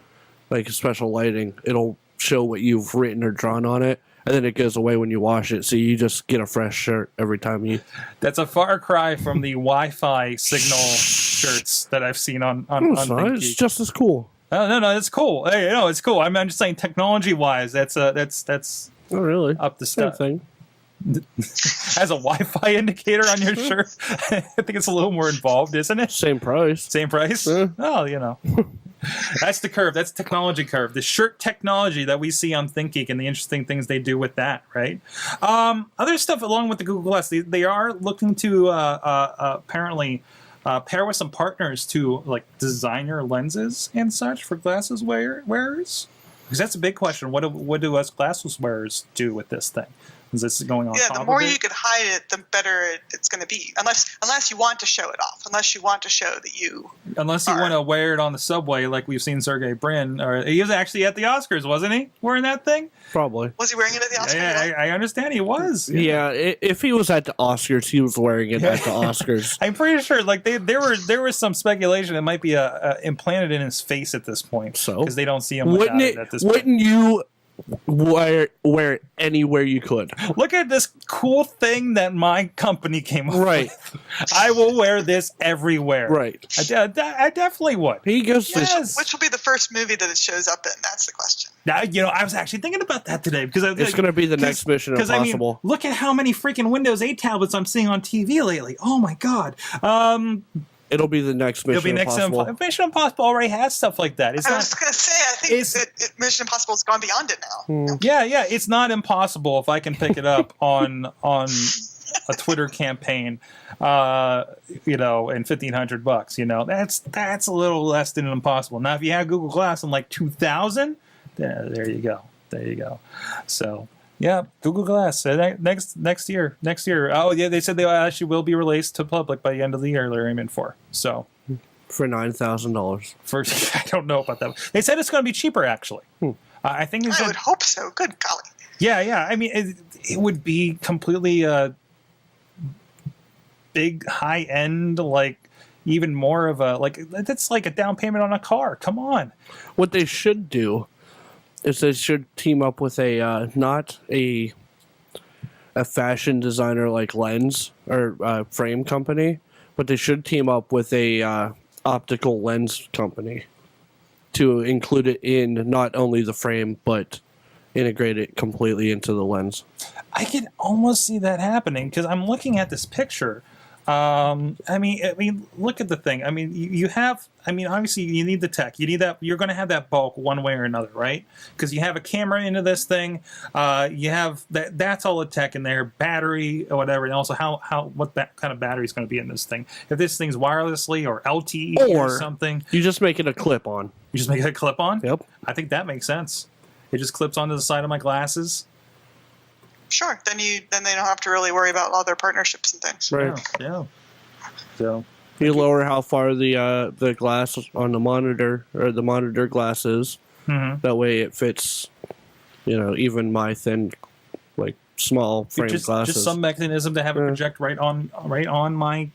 like special lighting, it'll show what you've written or drawn on it, and then it goes away when you wash it. So you just get a fresh shirt every time you. That's a far cry from the Wi-Fi signal shirts that I've seen on it's just as cool. No, it's cool. Hey, it's cool. I'm just saying, technology-wise, that's oh really up the stuff. Thing. As a Wi-Fi indicator on your shirt, I think it's a little more involved, isn't it? Same price. Same price. Yeah. Oh, that's the curve. That's the technology curve. The shirt technology that we see on ThinkGeek and the interesting things they do with that, right? Other stuff along with the Google Glass, they are looking to apparently pair with some partners to like designer lenses and such for glasses wearers. Because that's a big question. What do us glasses wearers do with this thing? Is this going on? Yeah, the more you can hide it, the better it's going to be. Unless you want to show it off. Unless you want to show that you. Unless you want to wear it on the subway, like we've seen Sergey Brin, or he was actually at the Oscars, wasn't he? Wearing that thing? Probably. Was he wearing it at the Oscars? Yeah, I understand he was. Yeah, if he was at the Oscars, he was wearing it at the Oscars. I'm pretty sure. Like there was some speculation it might be implanted in his face at this point. So because they don't see him without it at this point. Wouldn't you wear it anywhere you could? Look at this cool thing that my company came up with. I will wear this everywhere. Right. I definitely would. He goes to Which will be the first movie that it shows up in? That's the question. Now, I was actually thinking about that today because it's going to be the next Mission Impossible. I mean, look at how many freaking Windows 8 tablets I'm seeing on TV lately. Oh my god. It'll be the next Mission It'll be next Impossible. to Mission Impossible already has stuff like that. It's I not, was going to say, I think that Mission Impossible has gone beyond it now. yeah. It's not impossible if I can pick it up on a Twitter campaign, and $1,500. That's a little less than impossible. Now, if you have Google Glass in like 2000, there you go. So. Yeah, Google Glass next year. Oh yeah, they said they actually will be released to public by the end of the year. They're aiming for For $9,000. I don't know about that. They said it's going to be cheaper actually. I think I would hope so. Good golly. Yeah. I mean, it would be completely big, high end, like even more of a that's like a down payment on a car. Come on. What they should do is they should team up with a not a fashion designer like lens or frame company, but they should team up with a optical lens company to include it in not only the frame but integrate it completely into the lens. I can almost see that happening because I'm looking at this picture. I mean, look at the thing. I mean, you have. I mean, obviously, you need the tech. You need that. You're going to have that bulk one way or another, right? Because you have a camera into this thing. You have that. That's all the tech in there, battery or whatever, and also what that kind of battery is going to be in this thing. If this thing's wirelessly or LTE or something, you just make it a clip on. You just make it a clip on. Yep. I think that makes sense. It just clips onto the side of my glasses. Sure. Then they don't have to really worry about all their partnerships and things. Right. Yeah. So you lower how far the glass on the monitor or the monitor glass is. Mm-hmm. That way it fits, even my thin, like small frame glasses. Just some mechanism to have it project right on my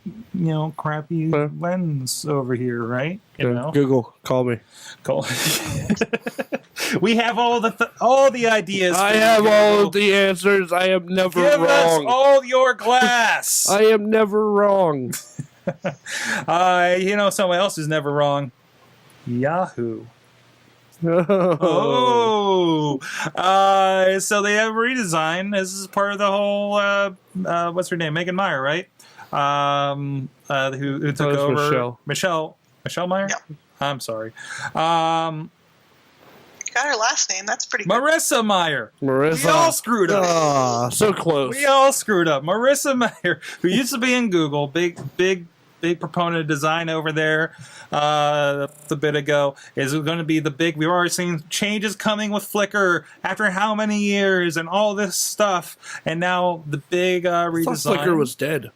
crappy lens over here, right? Google, call me. Cool. We have all the ideas. I have all the answers. I am never Give wrong. us all your glass. I am never wrong. Someone else is never wrong. Yahoo. So they have redesign. This is part of the whole. What's her name? Megan Meyer, right? Who took over? Michelle Meyer. Yeah. I'm sorry. Got her last name. That's pretty good. Marissa Meyer. Marissa. We all screwed up. Ah, so close. We all screwed up. Marissa Meyer, who used to be in Google, big proponent of design over there a bit ago, is going to be the big. We've already seen changes coming with Flickr after how many years and all this stuff, and now the big redesign. Flickr was dead.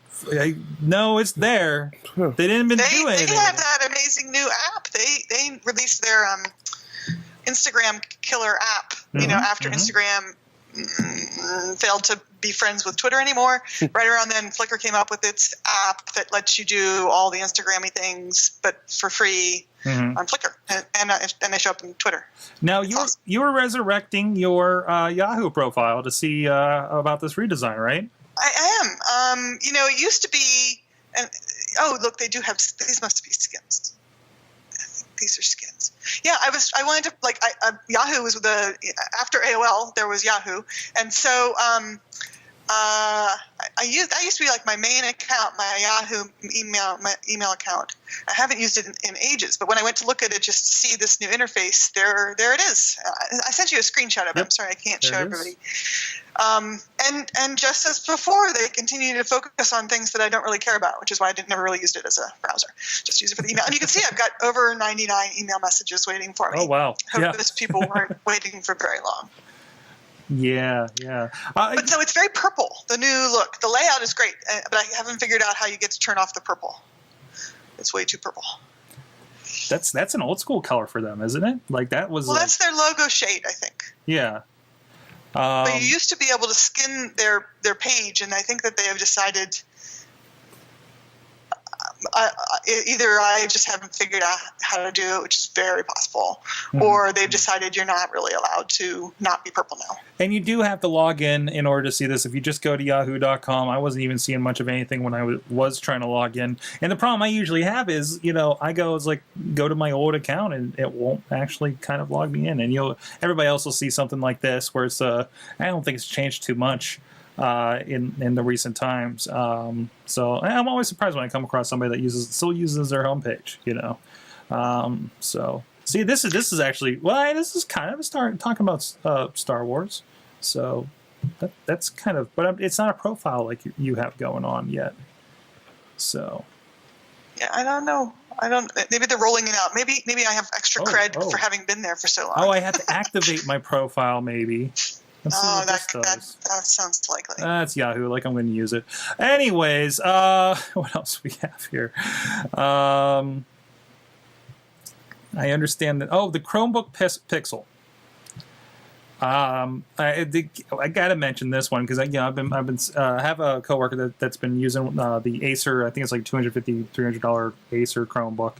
No, it's there. They didn't do anything. They have that amazing new app. They released their Instagram killer app. After Instagram failed to be friends with Twitter anymore. Right around then, Flickr came up with its app that lets you do all the Instagram-y things, but for free on Flickr, and they show up in Twitter. Now you were resurrecting your Yahoo profile to see about this redesign, right? I am. It used to be, and look, they do have. These must be skins. These are skins. Yeah, I wanted to Yahoo was after AOL there was Yahoo, and so I used to be like my main account, my Yahoo email account. I haven't used it in ages, but when I went to look at it just to see this new interface, there it is. I sent you a screenshot of it. Yep. I'm sorry I can't show everybody. And just as before, they continue to focus on things that I don't really care about, which is why I never really used it as a browser. Just use it for the email. And you can see I've got over 99 email messages waiting for me. Oh, wow. Hope those people weren't waiting for very long. Yeah. But so it's very purple, the new look. The layout is great, but I haven't figured out how you get to turn off the purple. It's way too purple. That's an old school color for them, isn't it? Like that was. Well, that's their logo shade, I think. Yeah. But you used to be able to skin their page, and I think that they have decided. Either I just haven't figured out how to do it, which is very possible, or they've decided you're not really allowed to not be purple now. And you do have to log in order to see this. If you just go to yahoo.com, I wasn't even seeing much of anything when I was trying to log in. And the problem I usually have is, I go to my old account and it won't actually kind of log me in. And everybody else will see something like this where it's I don't think it's changed too much. in the recent times. So I'm always surprised when I come across somebody that still uses their homepage. So see, this is actually this is kind of talking about Star Wars. So that's kind of, but it's not a profile like you have going on yet. So yeah, I don't know. Maybe they're rolling it out. Maybe I have extra cred for having been there for so long. Oh, I had to activate my profile maybe. That sounds likely. That's Yahoo. Like I'm going to use it. Anyways, what else we have here? I understand that. Oh, the Chromebook Pixel. I gotta mention this one because I have a coworker that's been using the Acer. I think it's like $250-$300 Acer Chromebook.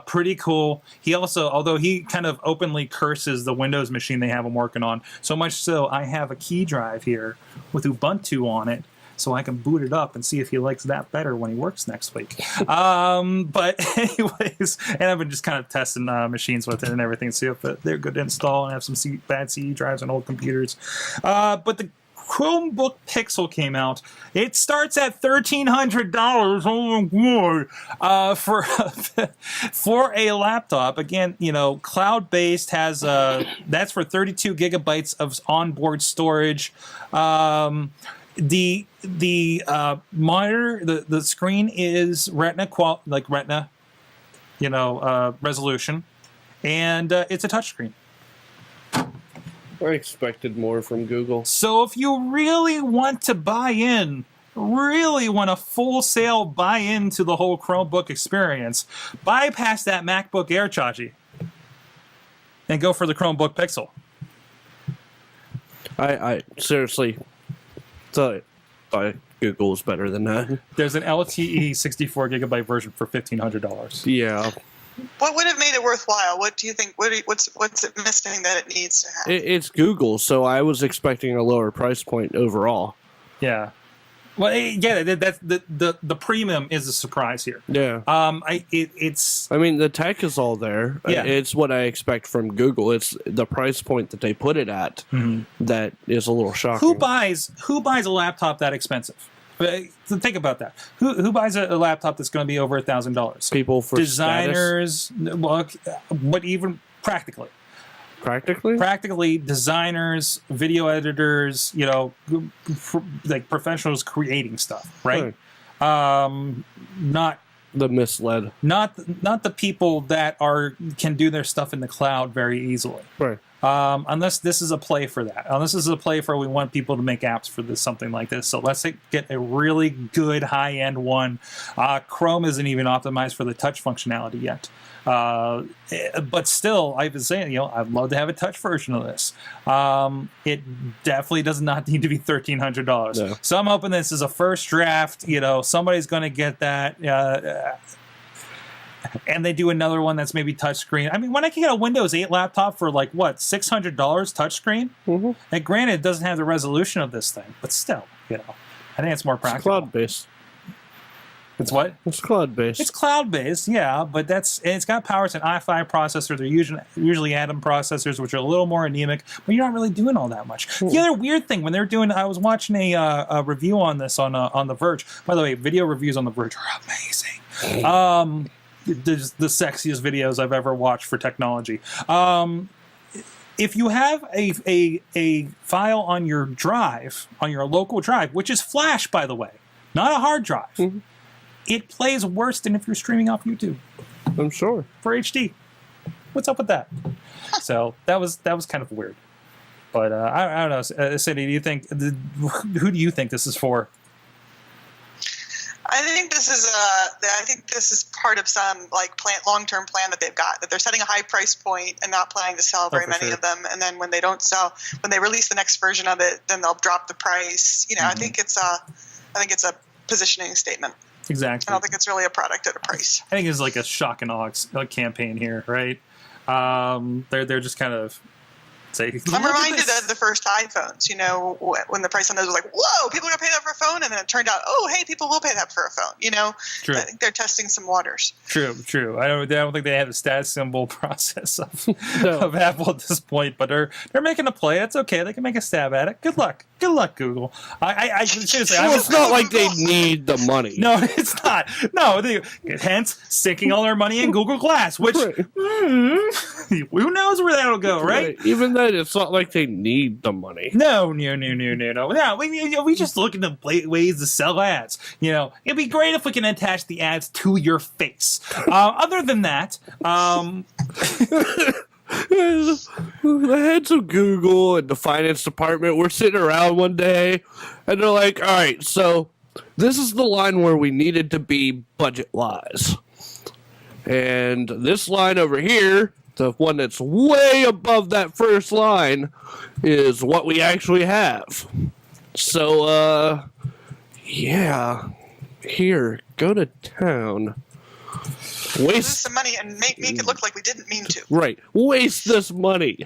Pretty cool. He also, although he kind of openly curses the Windows machine they have him working on, so much so I have a key drive here with Ubuntu on it, so I can boot it up and see if he likes that better when he works next week. But anyways, and I've been just kind of testing machines with it and everything, see if they're good to install, and have some bad CD drives on old computers. But the Chromebook Pixel came out. It starts at $1,300. Oh my God! For a laptop. Again, cloud-based has that's for 32 gigabytes of onboard storage. The monitor, the screen is Retina resolution, and it's a touchscreen. I expected more from Google. So if you really want to want a full sale buy into the whole Chromebook experience, bypass that MacBook Air, Chachi, and go for the Chromebook Pixel. I seriously thought Google was better than that. There's an LTE 64 gigabyte version for $1,500. Yeah. What would have made it worthwhile? What do you think? What's it missing that it needs to have? It's Google, so I was expecting a lower price point overall. Yeah. Well, yeah, that's the premium is a surprise here. Yeah. It's. I mean, the tech is all there. Yeah. It's what I expect from Google. It's the price point that they put it at that is a little shocking. Who buys a laptop that expensive? Think about that. Who buys a laptop that's going to be over $1,000? People for designers. Well, but even practically. Practically, designers, video editors, like professionals creating stuff, right? Not the misled. Not the people that can do their stuff in the cloud very easily. Right. Unless this is a play for that. Unless this is a play for we want people to make apps for something like this. So let's get a really good high-end one. Chrome isn't even optimized for the touch functionality yet. But still, I've been saying, I'd love to have a touch version of this. It definitely does not need to be $1,300. No. So I'm hoping this is a first draft. Somebody's going to get that. And they do another one that's maybe touchscreen. I mean, when I can get a Windows 8 laptop for $600 touchscreen, and granted, it doesn't have the resolution of this thing, but still, I think it's more practical. It's cloud-based. It's what? It's cloud-based. It's cloud-based, yeah, but it's got power. It's an i5 processor. They're usually Atom processors, which are a little more anemic, but you're not really doing all that much. The other weird thing, when they're doing, I was watching a review on this on The Verge. By the way, video reviews on The Verge are amazing. The sexiest videos I've ever watched for technology. If you have a file on your drive, on your local drive, which is flash, by the way, not a hard drive, it plays worse than if you're streaming off YouTube. I'm sure. For HD. What's up with that? So that was kind of weird. But I don't know, Cindy, who do you think this is for? I think this is part of some long-term plan that they've got, that they're setting a high price point and not planning to sell very many of them. And then when they don't sell, when they release the next version of it, then they'll drop the price. I think it's a positioning statement. Exactly. I don't think it's really a product at a price. I think it's like a shock and awe campaign here, right? They're just kind of Say, I'm reminded of the first iPhones, you know, when the price on those was like, whoa, people are going to pay that for a phone. And then it turned out, oh, hey, people will pay that for a phone. You know, True. I think they're testing some waters. True. I don't think they have the stat symbol process of Apple at this point, but they're making a play. It's okay. They can make a stab at it. Good luck, Google. I seriously, Well, it's not like they need the money. No, it's not. No, hence sinking all their money in Google Glass, which who knows where that'll go, right? Even then, it's not like they need the money. No. No, we just looking to ways to sell ads. You know, it'd be great if we can attach the ads to your face. Other than that, the heads of Google and the finance department were sitting around one day, and they're like, all right, so this is the line where we needed to be budget-wise. And this line over here, the one that's way above that first line, is what we actually have. So, yeah, here, go to town. Lose some money and make it look like we didn't mean to. Right. Waste this money.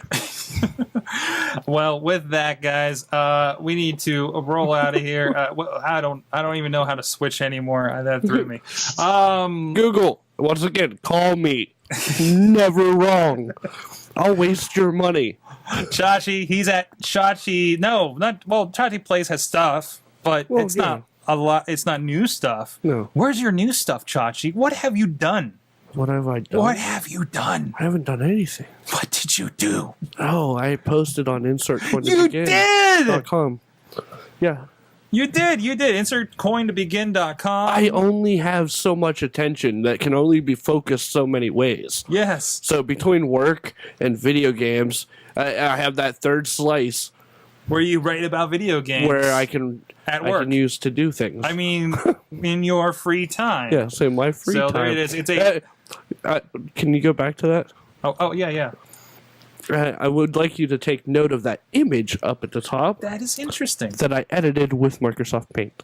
Well, with that, guys, we need to roll out of here. I don't even know how to switch anymore. That threw me. Google, once again, call me. Never wrong. I'll waste your money. Chachi, he's at Chachi. Chachi Plays has stuff, but it's not a lot. It's not new stuff. No. Where's your new stuff, Chachi? What have you done? What have I done? What have you done? I haven't done anything. What did you do? Oh, I posted on You did! .com. Yeah. You did. InsertCoinToBegin.com. I only have so much attention that can only be focused so many ways. Yes. So between work and video games, I have that third slice where you write about video games. where I can use to do things. I mean, in your free time. Yeah, so my free time. So there it is. It's a. Can you go back to that? Oh yeah. I would like you to take note of that image up at the top. That is interesting. That I edited with Microsoft Paint.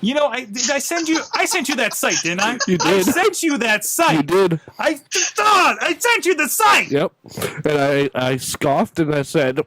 You know, I sent you that site, didn't I? You did. I sent you that site. You did. I sent you the site. Yep. And I scoffed and I said,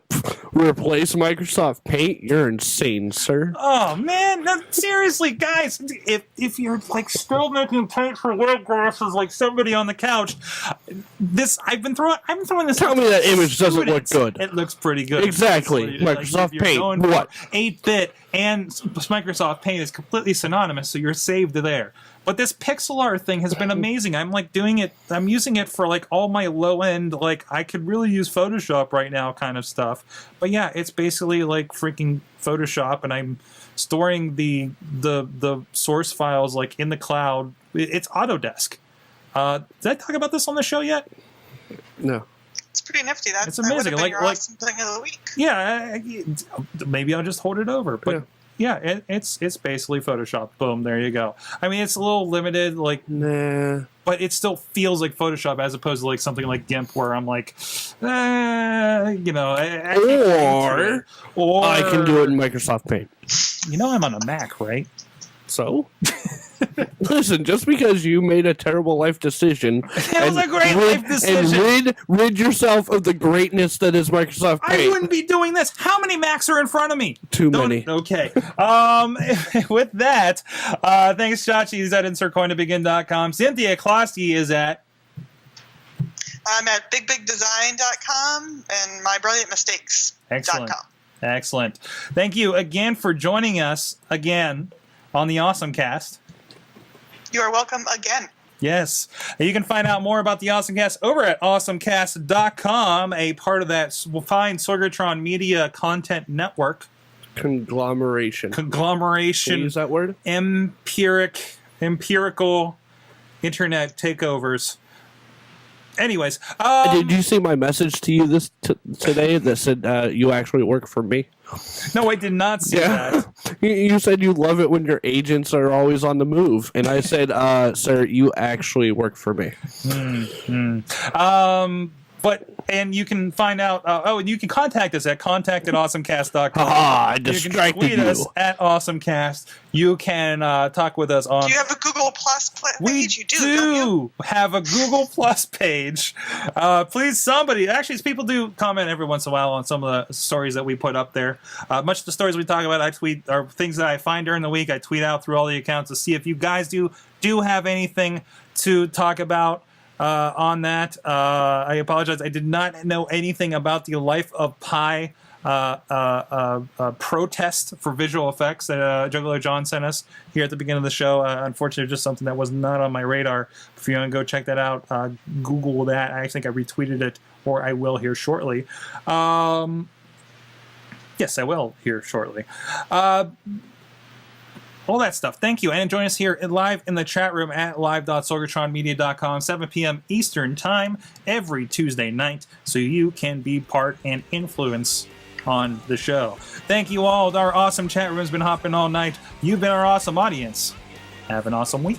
replace Microsoft Paint? You're insane, sir. Oh man, no, seriously, guys, if you're like still making paint for web glasses like somebody on the couch, I've been throwing this. Tell me that image doesn't look good. It looks pretty good. Exactly. Microsoft Paint. What? 8-bit and Microsoft Paint is completely synonymous, so you're saved there. But this pixel art thing has been amazing. I'm like doing it. I'm using it for like all my low end. Like I could really use Photoshop right now, kind of stuff. But yeah, it's basically like freaking Photoshop, and I'm storing the source files like in the cloud. It's Autodesk. Did I talk about this on the show yet? No. It's pretty nifty. It's amazing. That would have been your awesome thing of the week. Yeah, maybe I'll just hold it over. But yeah, it's basically Photoshop. Boom, there you go. I mean, it's a little limited, like, but it still feels like Photoshop as opposed to like something like GIMP, where I'm like, you know, or I can do it in Microsoft Paint. You know, I'm on a Mac, right? So, listen, just because you made a terrible life decision, it was a great life decision, and rid yourself of the greatness that is Microsoft Paint. I wouldn't be doing this. How many Macs are in front of me? Too many. Okay. With that, thanks, Chachi. He's at InsertCoinToBegin.com. Cynthia Closkey is at. I'm at BigBigDesign.com and MyBrilliantMistakes.com. Excellent. Thank you again for joining us again on the AwesomeCast. You are welcome again. Yes. You can find out more about the AwesomeCast over at AwesomeCast.com, a part of that fine Sorgatron Media Content Network. Conglomeration. Can you use that word? Empirical internet takeovers. Anyways. Did you see my message to you today that said you actually work for me? No, I did not see that. You said you love it when your agents are always on the move. And I said, sir, you actually work for me. And you can find out. And you can contact us at contact@awesomecast.com. I You can distracted tweet you. us at AwesomeCast. You can talk with us on. Do you have a Google Plus page? You do, don't you? Have a Google Plus page. Please, somebody. Actually, people do comment every once in a while on some of the stories that we put up there. Much of the stories we talk about, I tweet, are things that I find during the week. I tweet out through all the accounts to see if you guys do have anything to talk about. On that, I apologize. I did not know anything about the Life of Pi protest for visual effects that Juggalo John sent us here at the beginning of the show. Unfortunately, just something that was not on my radar. If you want to go check that out, Google that. I think I retweeted it, or I will here shortly. Yes, I will here shortly. All that stuff. Thank you. And join us here live in the chat room at live.sorgatronmedia.com, 7 p.m. Eastern Time every Tuesday night, so you can be part and influence on the show. Thank you all. Our awesome chat room has been hopping all night. You've been our awesome audience. Have an awesome week.